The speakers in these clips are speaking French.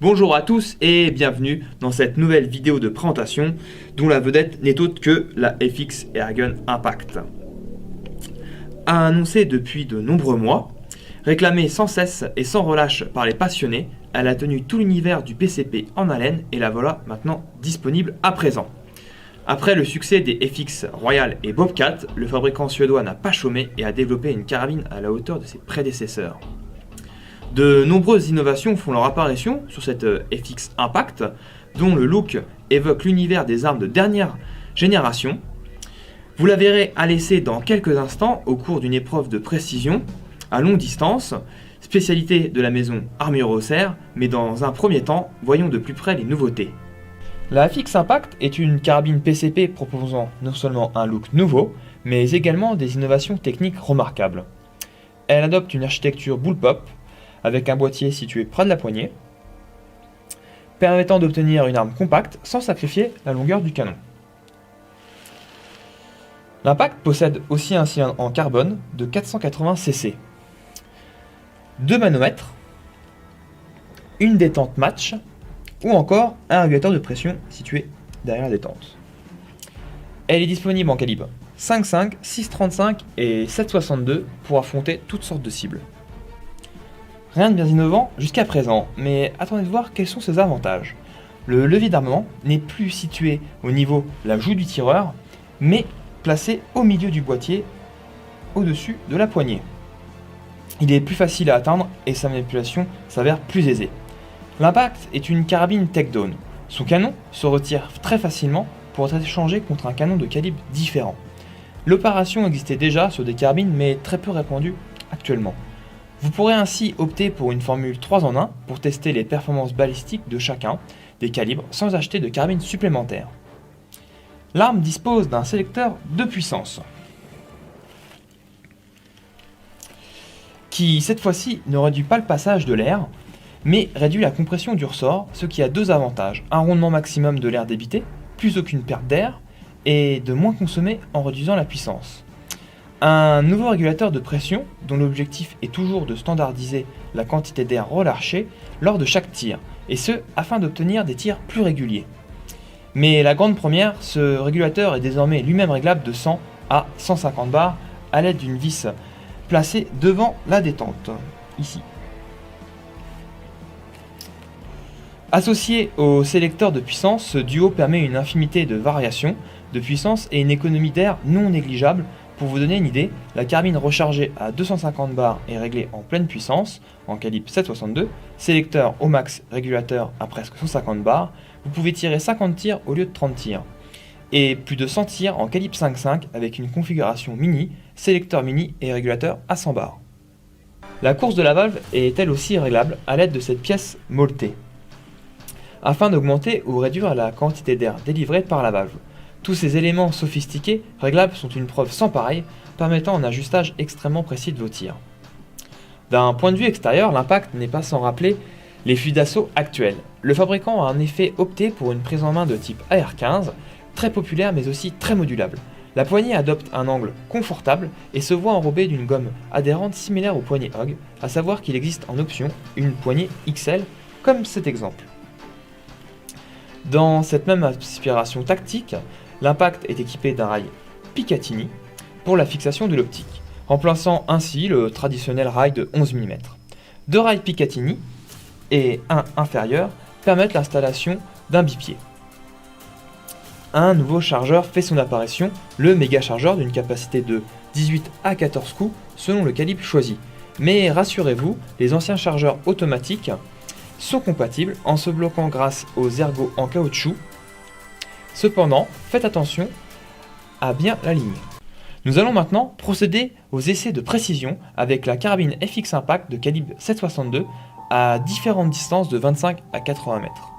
Bonjour à tous et bienvenue dans cette nouvelle vidéo de présentation dont la vedette n'est autre que la FX Airgun Impact. Annoncée depuis de nombreux mois, réclamée sans cesse et sans relâche par les passionnés, elle a tenu tout l'univers du PCP en haleine et la voilà maintenant disponible à présent. Après le succès des FX Royal et Bobcat, le fabricant suédois n'a pas chômé et a développé une carabine à la hauteur de ses prédécesseurs. De nombreuses innovations font leur apparition sur cette FX Impact, dont le look évoque l'univers des armes de dernière génération. Vous la verrez à l'essai dans quelques instants au cours d'une épreuve de précision à longue distance, spécialité de la maison Armure-Rosser, mais dans un premier temps, voyons de plus près les nouveautés. La FX Impact est une carabine PCP proposant non seulement un look nouveau, mais également des innovations techniques remarquables. Elle adopte une architecture bullpup, avec un boîtier situé près de la poignée, permettant d'obtenir une arme compacte sans sacrifier la longueur du canon. L'Impact possède aussi un cylindre en carbone de 480 cc, deux manomètres, une détente match ou encore un régulateur de pression situé derrière la détente. Elle est disponible en calibre 5.5, 6.35 et 7.62 pour affronter toutes sortes de cibles. Rien de bien innovant jusqu'à présent, mais attendez de voir quels sont ses avantages. Le levier d'armement n'est plus situé au niveau de la joue du tireur, mais placé au milieu du boîtier, au-dessus de la poignée. Il est plus facile à atteindre et sa manipulation s'avère plus aisée. L'Impact est une carabine takedown. Son canon se retire très facilement pour être échangé contre un canon de calibre différent. L'opération existait déjà sur des carabines mais très peu répandue actuellement. Vous pourrez ainsi opter pour une formule 3 en 1 pour tester les performances balistiques de chacun des calibres sans acheter de carabine supplémentaire. L'arme dispose d'un sélecteur de puissance qui cette fois-ci ne réduit pas le passage de l'air mais réduit la compression du ressort, ce qui a deux avantages: un rondement maximum de l'air débité, plus aucune perte d'air et de moins consommer en réduisant la puissance. Un nouveau régulateur de pression, dont l'objectif est toujours de standardiser la quantité d'air relâché lors de chaque tir, et ce afin d'obtenir des tirs plus réguliers. Mais la grande première, ce régulateur est désormais lui-même réglable de 100 à 150 bars à l'aide d'une vis placée devant la détente, ici. Associé au sélecteur de puissance, ce duo permet une infinité de variations de puissance et une économie d'air non négligeable. Pour vous donner une idée, la carabine rechargée à 250 bars est réglée en pleine puissance, en calibre 7.62, sélecteur au max, régulateur à presque 150 bars, vous pouvez tirer 50 tirs au lieu de 30 tirs. Et plus de 100 tirs en calibre 5.5 avec une configuration mini, sélecteur mini et régulateur à 100 bars. La course de la valve est elle aussi réglable à l'aide de cette pièce molletée, afin d'augmenter ou réduire la quantité d'air délivrée par la valve. Tous ces éléments sophistiqués réglables sont une preuve sans pareille, permettant un ajustage extrêmement précis de vos tirs. D'un point de vue extérieur, l'Impact n'est pas sans rappeler les fusils d'assaut actuels. Le fabricant a en effet opté pour une prise en main de type AR-15, très populaire mais aussi très modulable. La poignée adopte un angle confortable et se voit enrobée d'une gomme adhérente similaire aux poignées Hog, à savoir qu'il existe en option une poignée XL, comme cet exemple. Dans cette même inspiration tactique, l'Impact est équipé d'un rail Picatinny pour la fixation de l'optique, remplaçant ainsi le traditionnel rail de 11 mm. Deux rails Picatinny et un inférieur permettent l'installation d'un bipied. Un nouveau chargeur fait son apparition, le méga chargeur d'une capacité de 18 à 14 coups selon le calibre choisi. Mais rassurez-vous, les anciens chargeurs automatiques sont compatibles en se bloquant grâce aux ergots en caoutchouc. Cependant, faites attention à bien la ligne. Nous allons maintenant procéder aux essais de précision avec la carabine FX Impact de calibre 7.62 à différentes distances de 25 à 80 mètres.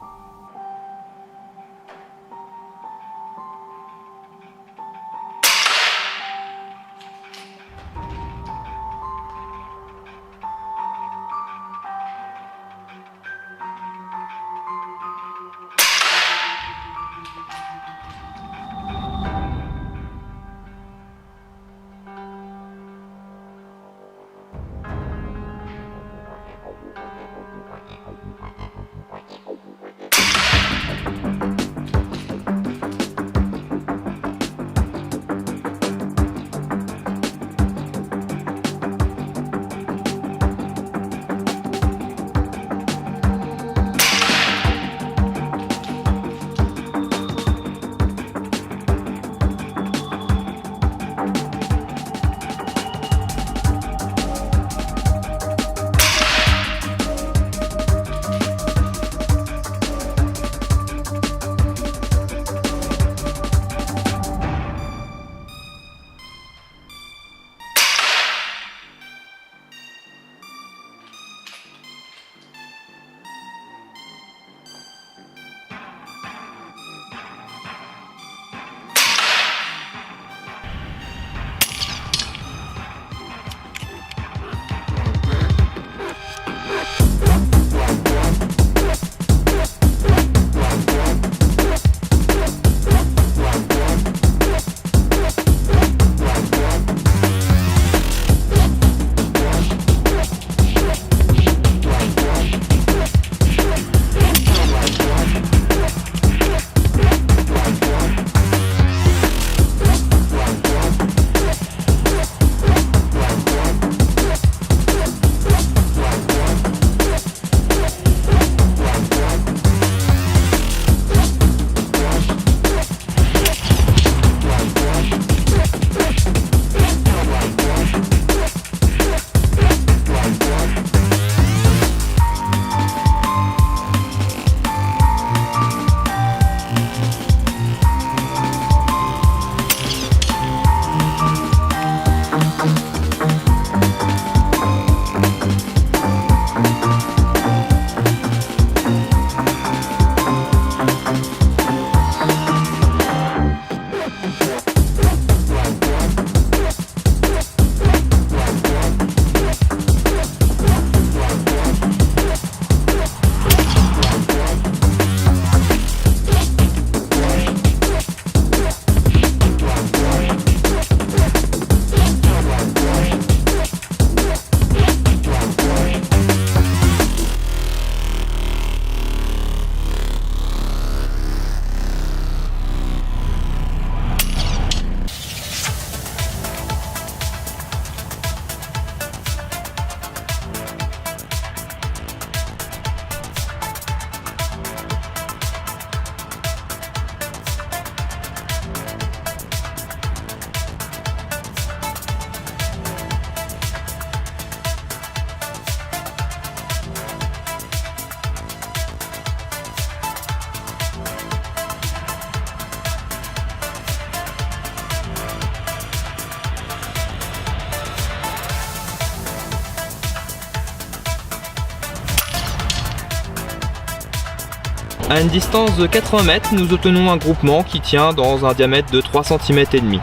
À une distance de 80 mètres, nous obtenons un groupement qui tient dans un diamètre de 3,5 cm.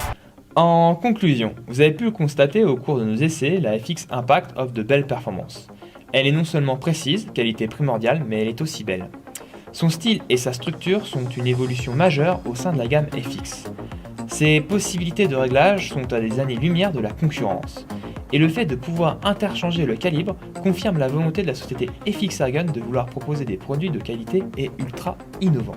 En conclusion, vous avez pu le constater au cours de nos essais, la FX Impact offre de belles performances. Elle est non seulement précise, qualité primordiale, mais elle est aussi belle. Son style et sa structure sont une évolution majeure au sein de la gamme FX. Ses possibilités de réglage sont à des années-lumière de la concurrence. Et le fait de pouvoir interchanger le calibre confirme la volonté de la société FX Airgun de vouloir proposer des produits de qualité et ultra innovants.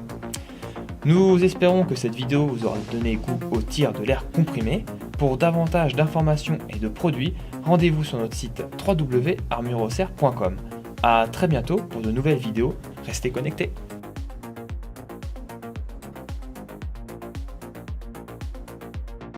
Nous espérons que cette vidéo vous aura donné goût au tir de l'air comprimé. Pour davantage d'informations et de produits, rendez-vous sur notre site www.armuroser.com. A très bientôt pour de nouvelles vidéos, restez connectés.